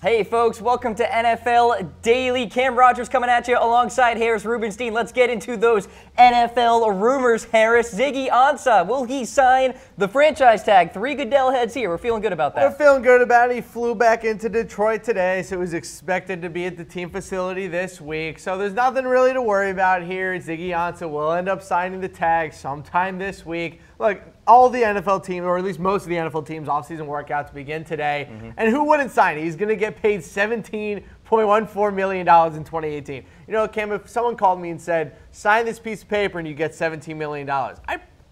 Hey folks, welcome to NFL Daily. Cam Rogers coming at you alongside Harris Rubenstein. Let's get into those NFL rumors. Harris, Ziggy Ansah, will he sign the franchise tag? 3 Goodell heads here. We're feeling good about that. We're feeling good about it. He flew back into Detroit today, so he was expected to be at the team facility this week. So there's nothing really to worry about here. Ziggy Ansah will end up signing the tag sometime this week. Look, all the NFL teams, or at least most of the NFL teams' offseason workouts begin today. And who wouldn't sign it? He's going to get paid $17.14 million in 2018. You know, Cam, if someone called me and said, sign this piece of paper and you get $17 million,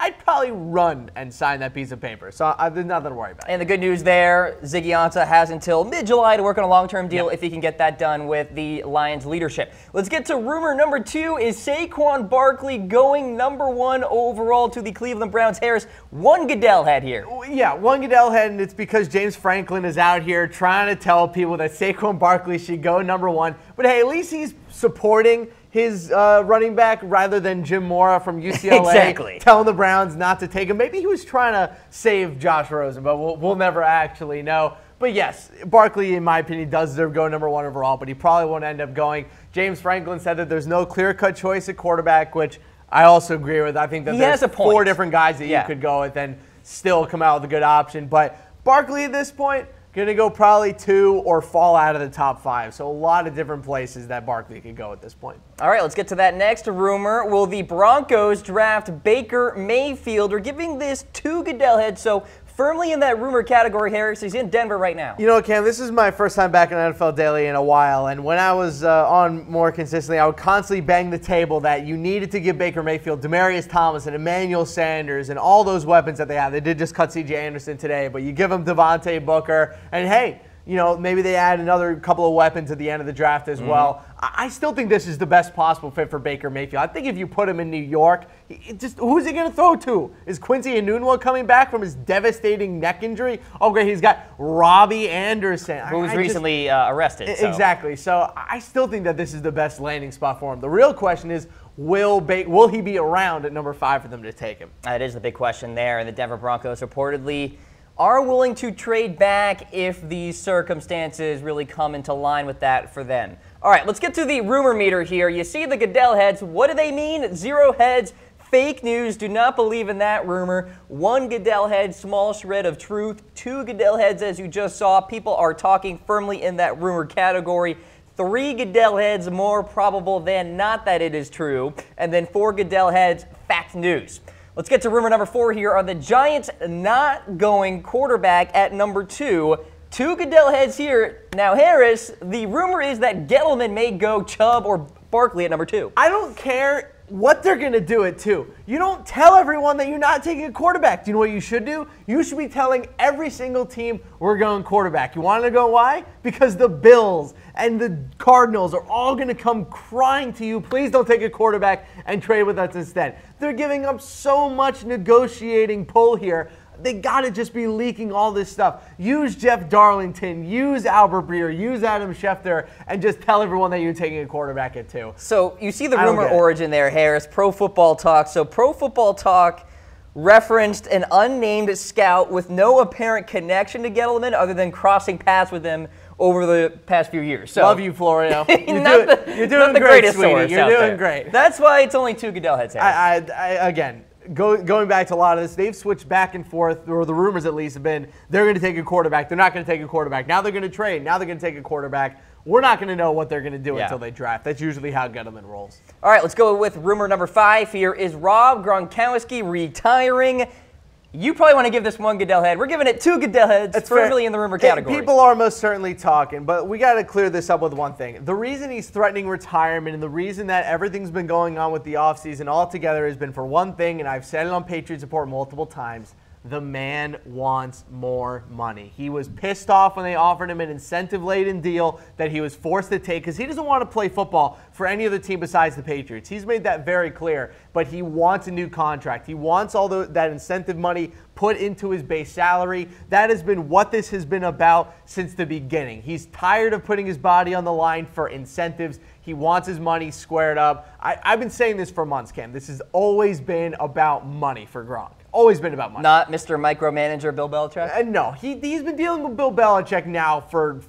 I'd probably run and sign that piece of paper. So there's nothing to worry about. And the good news there, Ziggy Ansah has until mid-July to work on a long-term deal if he can get that done with the Lions leadership. Let's get to rumor number 2. Is Saquon Barkley going number 1 overall to the Cleveland Browns? Harris, 1 Goodell head here. Yeah, 1 Goodell head, and it's because James Franklin is out here trying to tell people that Saquon Barkley should go number 1. But hey, at least he's supporting his running back rather than Jim Mora from UCLA telling the Browns not to take him. Maybe he was trying to save Josh Rosen, but we'll never actually know. But yes, Barkley, in my opinion, does deserve to go number 1 overall, but he probably won't end up going. James Franklin said that there's no clear-cut choice at quarterback, which I also agree with. I think that there's 4 different guys that you could go with and still come out with a good option. But Barkley at this point, going to go probably 2 or fall out of the top 5. So a lot of different places that Barkley could go at this point. All right, let's get to that next rumor. Will the Broncos draft Baker Mayfield? We're giving this 2 Goodell heads, so firmly in that rumor category, Harris. He's in Denver right now. You know, Cam, this is my first time back in NFL Daily in a while, and when I was on more consistently, I would constantly bang the table that you needed to give Baker Mayfield, Demaryius Thomas, and Emmanuel Sanders, and all those weapons that they have. They did just cut C.J. Anderson today, but you give them Devontae Booker, and hey, you know, maybe they add another couple of weapons at the end of the draft as well. I still think this is the best possible fit for Baker Mayfield. I think if you put him in New York, who's he going to throw to? Is Quincy Enunwa coming back from his devastating neck injury? Oh, great, he's got Robbie Anderson. Who was recently arrested. Exactly. So I still think that this is the best landing spot for him. The real question is, will he be around at number 5 for them to take him? That is the big question there. And the Denver Broncos reportedly are willing to trade back if these circumstances really come into line with that for them. All right, let's get to the rumor meter here. You see the Goodell heads. What do they mean? 0 heads. Fake news. Do not believe in that rumor. 1 Goodell head, small shred of truth. 2 Goodell heads, as you just saw. People are talking firmly in that rumor category. 3 Goodell heads, more probable than not that it is true. And then 4 Goodell heads, fact news. Let's get to rumor number 4 here. Are the Giants not going quarterback at number 2? 2 Goodell heads here. Now, Harris, the rumor is that Gettleman may go Chubb or Barkley at number 2. I don't care what they're going to do at 2. You don't tell everyone that you're not taking a quarterback. Do you know what you should do? You should be telling every single team we're going quarterback. You want to go why? Because the Bills and the Cardinals are all going to come crying to you, please don't take a quarterback and trade with us instead. They're giving up so much negotiating pull here. They got to just be leaking all this stuff. Use Jeff Darlington, use Albert Breer, use Adam Schefter, and just tell everyone that you're taking a quarterback at 2. So you see the rumor origin there, Harris. Pro Football Talk. So Pro Football Talk referenced an unnamed scout with no apparent connection to Gettleman other than crossing paths with him over the past few years. So, love you, Florio. You're doing great, sweetie. You're doing great. That's why it's only 2 Goodell heads. Again, going back to a lot of this, they've switched back and forth, or the rumors at least have been, they're going to take a quarterback. They're not going to take a quarterback. Now they're going to trade. Now they're going to take a quarterback. We're not going to know what they're going to do until they draft. That's usually how Gettleman rolls. All right, let's go with rumor number 5 here. Is Rob Gronkowski retiring? You probably want to give this 1 Goodell head. We're giving it 2 Goodell heads. It's firmly in the rumor category. People are most certainly talking, but we got to clear this up with one thing. The reason he's threatening retirement and the reason that everything's been going on with the offseason altogether has been for one thing, and I've said it on Patriots Report multiple times. The man wants more money. He was pissed off when they offered him an incentive-laden deal that he was forced to take because he doesn't want to play football for any other team besides the Patriots. He's made that very clear, but he wants a new contract. He wants all that incentive money put into his base salary. That has been what this has been about since the beginning. He's tired of putting his body on the line for incentives. He wants his money squared up. I've been saying this for months, Cam. This has always been about money for Gronk. Always been about money. Not Mr. Micromanager Bill Belichick? No, he's been dealing with Bill Belichick now for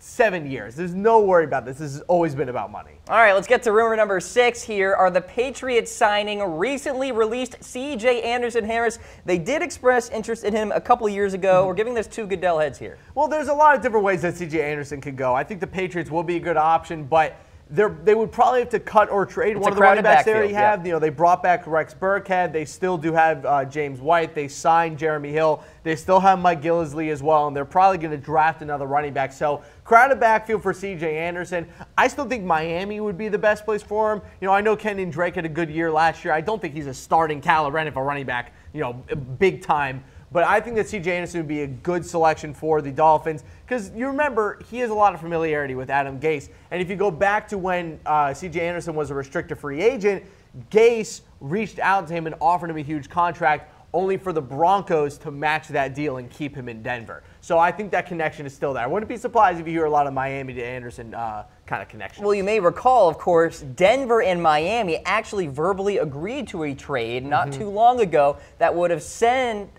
7 years. There's no worry about this. This has always been about money. All right, let's get to rumor number 6 here. Are the Patriots signing recently released C.J. Anderson-Harris? They did express interest in him a couple of years ago. We're giving this 2 Goodell heads here. Well, there's a lot of different ways that C.J. Anderson could go. I think the Patriots will be a good option, but they would probably have to cut or trade one of the running backs they already have. Yeah. You know, they brought back Rex Burkhead. They still do have James White. They signed Jeremy Hill. They still have Mike Gillislee as well, and they're probably going to draft another running back. So crowded backfield for C.J. Anderson. I still think Miami would be the best place for him. You know, I know Kenyon Drake had a good year last year. I don't think he's a starting caliber NFL running back, you know, big time. But I think that C.J. Anderson would be a good selection for the Dolphins because you remember he has a lot of familiarity with Adam Gase. And if you go back to when C.J. Anderson was a restricted free agent, Gase reached out to him and offered him a huge contract only for the Broncos to match that deal and keep him in Denver. So I think that connection is still there. I wouldn't be surprised if you hear a lot of Miami to Anderson kind of connection. Well, you may recall, of course, Denver and Miami actually verbally agreed to a trade not too long ago that would have sent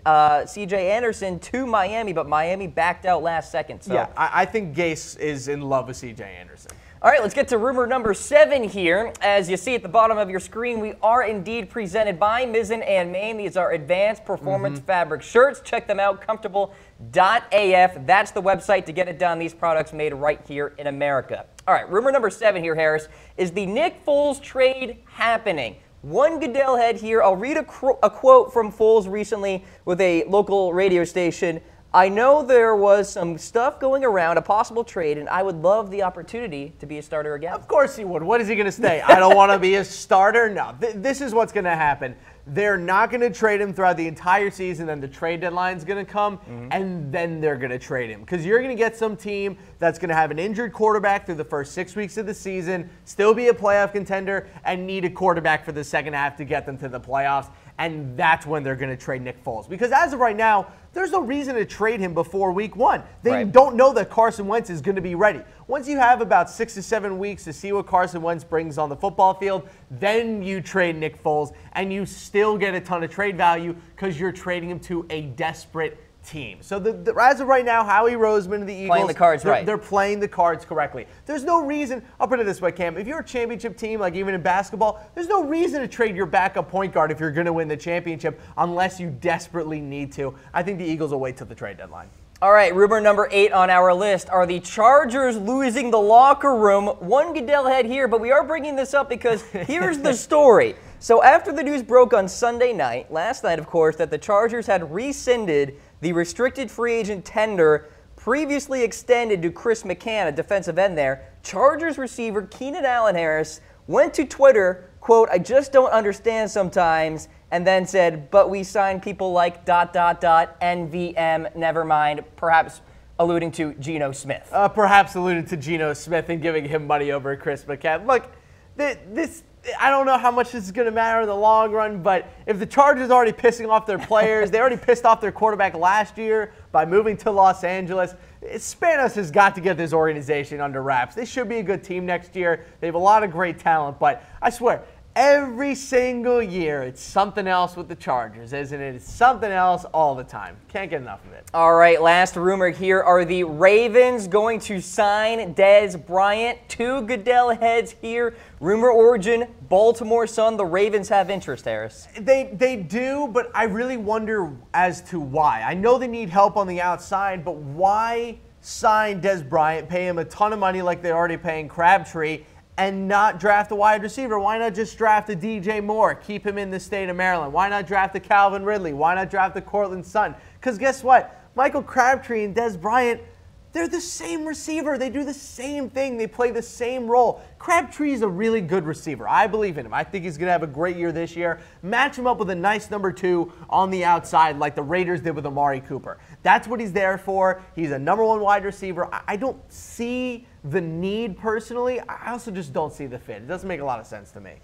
C.J. Anderson to Miami, but Miami backed out last second. So. Yeah, I think Gase is in love with C.J. Anderson. All right, let's get to rumor number 7 here. As you see at the bottom of your screen, we are indeed presented by Mizzen+Main. These are advanced performance fabric shirts. Check them out, comfortable.af. That's the website to get it done. These products made right here in America. All right, rumor number 7 here, Harris, is the Nick Foles trade happening? One Goodell head here. I'll read a quote from Foles recently with a local radio station. I know there was some stuff going around, a possible trade, and I would love the opportunity to be a starter again. Of course he would. What is he going to say? I don't want to be a starter? No. This is what's going to happen. They're not going to trade him throughout the entire season, then the trade deadline is going to come, and then they're going to trade him. Because you're going to get some team that's going to have an injured quarterback through the first 6 weeks of the season, still be a playoff contender, and need a quarterback for the second half to get them to the playoffs. And that's when they're going to trade Nick Foles. Because as of right now, there's no reason to trade him before week 1. They don't know that Carson Wentz is going to be ready. Once you have about 6 to 7 weeks to see what Carson Wentz brings on the football field, then you trade Nick Foles, and you still get a ton of trade value because you're trading him to a desperate team. So as of right now, Howie Roseman and the Eagles, playing the cards right. They're playing the cards correctly. There's no reason, I'll put it this way, Cam, if you're a championship team, like even in basketball, there's no reason to trade your backup point guard if you're going to win the championship unless you desperately need to. I think the Eagles will wait till the trade deadline. All right, rumor number 8 on our list. Are the Chargers losing the locker room? One Goodell head here, but we are bringing this up because here's the story. So after the news broke on Sunday night, last night, of course, that the Chargers had rescinded the restricted free agent tender previously extended to Chris McCann, a defensive end there, Chargers receiver Keenan Allen Harris went to Twitter, quote, I just don't understand sometimes, and then said, but we signed people like ... NVM, never mind, perhaps alluding to Geno Smith. Perhaps alluding to Geno Smith and giving him money over Chris McCann. Look, this I don't know how much this is going to matter in the long run, but if the Chargers are already pissing off their players, they already pissed off their quarterback last year by moving to Los Angeles, Spanos has got to get this organization under wraps. They should be a good team next year. They have a lot of great talent, but I swear, every single year, it's something else with the Chargers, isn't it? It's something else all the time. Can't get enough of it. All right, last rumor here. Are the Ravens going to sign Dez Bryant? 2 Goodell heads here. Rumor origin, Baltimore Sun. The Ravens have interest, Harris. They do, but I really wonder as to why. I know they need help on the outside, but why sign Dez Bryant, pay him a ton of money like they're already paying Crabtree, and not draft a wide receiver? Why not just draft a DJ Moore, keep him in the state of Maryland? Why not draft a Calvin Ridley? Why not draft a Cortland Sutton? Because guess what? Michael Crabtree and Dez Bryant, they're the same receiver. They do the same thing. They play the same role. Crabtree is a really good receiver. I believe in him. I think he's going to have a great year this year. Match him up with a nice number 2 on the outside like the Raiders did with Amari Cooper. That's what he's there for. He's a number 1 wide receiver. I don't see the need personally. I also just don't see the fit. It doesn't make a lot of sense to me.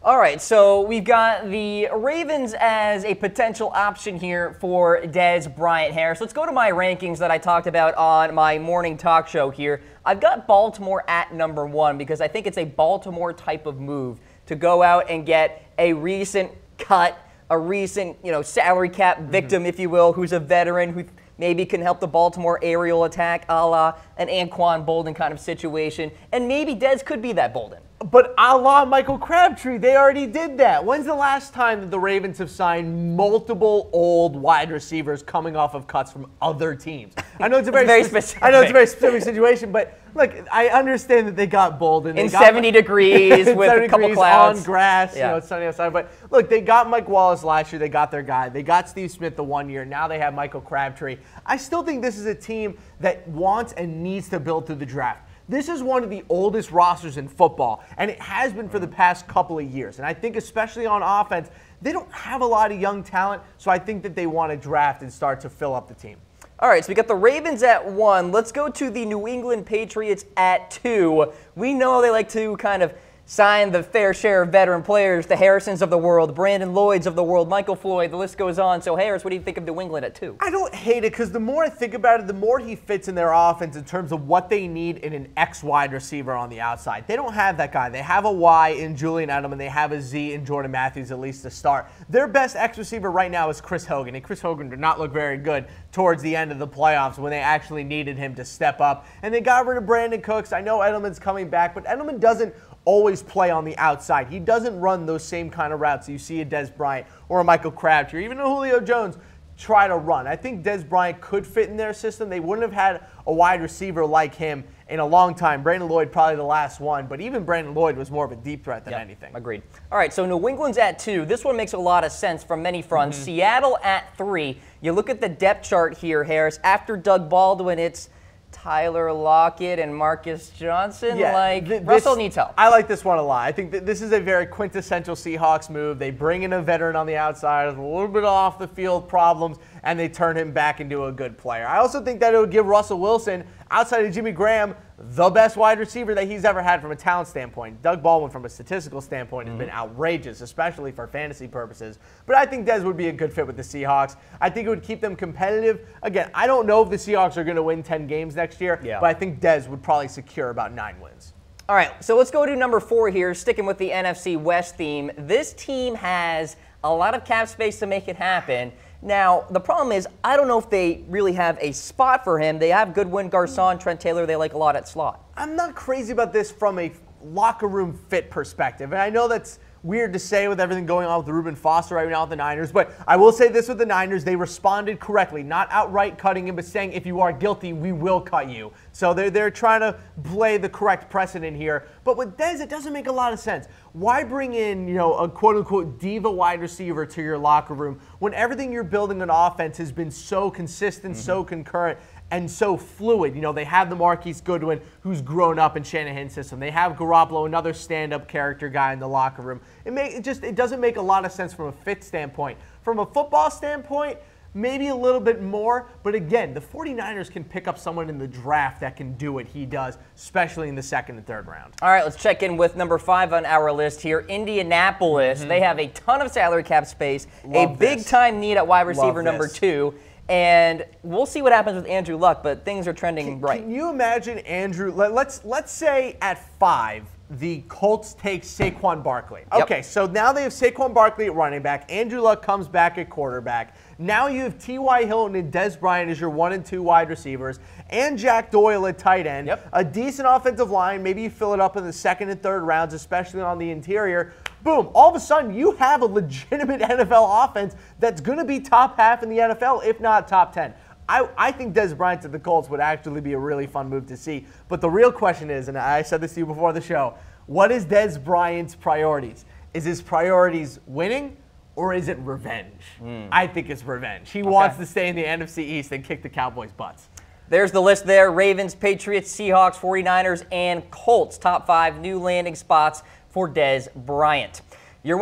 All right, so we've got the Ravens as a potential option here for Dez Bryant Harris. Let's go to my rankings that I talked about on my morning talk show here. I've got Baltimore at number 1 because I think it's a Baltimore type of move to go out and get a recent cut, a recent salary cap victim, if you will, who's a veteran, who maybe can help the Baltimore aerial attack a la an Anquan Bolden kind of situation. And maybe Dez could be that Bolden. But a la Michael Crabtree, they already did that. When's the last time that the Ravens have signed multiple old wide receivers coming off of cuts from other teams? I know it's a very specific. I know it's a very specific situation, but look, I understand that they got Bolden. In 70 degrees with 70 a couple clouds. On grass, you know, it's sunny outside. But look, they got Mike Wallace last year. They got their guy. They got Steve Smith the 1 year. Now they have Michael Crabtree. I still think this is a team that wants and needs to build through the draft. This is one of the oldest rosters in football, and it has been for the past couple of years. And I think especially on offense, they don't have a lot of young talent, so I think that they want to draft and start to fill up the team. All right, so we got the Ravens at 1. Let's go to the New England Patriots at 2. We know they like to kind of sign the fair share of veteran players, the Harrisons of the world, Brandon Lloyds of the world, Michael Floyd, the list goes on. So, Harris, what do you think of New England at 2? I don't hate it because the more I think about it, the more he fits in their offense in terms of what they need in an X wide receiver on the outside. They don't have that guy. They have a Y in Julian Edelman. They have a Z in Jordan Matthews, at least to start. Their best X receiver right now is Chris Hogan, and Chris Hogan did not look very good towards the end of the playoffs when they actually needed him to step up. And they got rid of Brandon Cooks. I know Edelman's coming back, but Edelman doesn't always play on the outside. He doesn't run those same kind of routes you see a Dez Bryant or a Michael Crabtree, or even a Julio Jones try to run. I think Dez Bryant could fit in their system. They wouldn't have had a wide receiver like him in a long time. Brandon Lloyd probably the last one, but even Brandon Lloyd was more of a deep threat than anything. Agreed. All right, so New England's at 2. This one makes a lot of sense from many fronts. Seattle at 3. You look at the depth chart here, Harris. After Doug Baldwin, it's Tyler Lockett and Marcus Johnson. Russell needs help. I like this one a lot. I think that this is a very quintessential Seahawks move. They bring in a veteran on the outside with a little bit of off the field problems, and they turn him back into a good player. I also think that it would give Russell Wilson, outside of Jimmy Graham, the best wide receiver that he's ever had from a talent standpoint. Doug Baldwin, from a statistical standpoint, has been outrageous, especially for fantasy purposes. But I think Dez would be a good fit with the Seahawks. I think it would keep them competitive. Again, I don't know if the Seahawks are going to win 10 games next year, but I think Dez would probably secure about 9 wins. All right, so let's go to number 4 here, sticking with the NFC West theme. This team has a lot of cap space to make it happen. Now, the problem is, I don't know if they really have a spot for him. They have Goodwin, Garcon, Trent Taylor. They like a lot at slot. I'm not crazy about this from a locker room fit perspective. And I know that's weird to say with everything going on with Reuben Foster right now with the Niners, but I will say this with the Niners, they responded correctly, not outright cutting him, but saying, if you are guilty, we will cut you. So they're trying to play the correct precedent here. But with Dez, it doesn't make a lot of sense. Why bring in, a quote-unquote diva wide receiver to your locker room when everything you're building on offense has been so consistent, so concurrent, and so fluid? They have the Marquise Goodwin, who's grown up in Shanahan's system. They have Garoppolo, another stand-up character guy in the locker room. It doesn't make a lot of sense from a fit standpoint. From a football standpoint, maybe a little bit more. But again, the 49ers can pick up someone in the draft that can do what he does, especially in the 2nd and 3rd round. All right, let's check in with number 5 on our list here, Indianapolis. They have a ton of salary cap space, a big-time need at wide receiver number 2. And we'll see what happens with Andrew Luck, but things are trending right. Can you imagine Andrew? Let's say at 5, the Colts take Saquon Barkley. Okay, so now they have Saquon Barkley at running back. Andrew Luck comes back at quarterback. Now you have T.Y. Hilton and Dez Bryant as your 1 and 2 wide receivers, and Jack Doyle at tight end. A decent offensive line. Maybe you fill it up in the 2nd and 3rd rounds, especially on the interior. Boom, all of a sudden you have a legitimate NFL offense that's going to be top half in the NFL, if not top 10. I think Dez Bryant to the Colts would actually be a really fun move to see. But the real question is, and I said this to you before the show, what is Dez Bryant's priorities? Is his priorities winning, or is it revenge? I think it's revenge. He wants to stay in the NFC East and kick the Cowboys' butts. There's the list there. Ravens, Patriots, Seahawks, 49ers, and Colts. Top 5 new landing spots for Dez Bryant. You're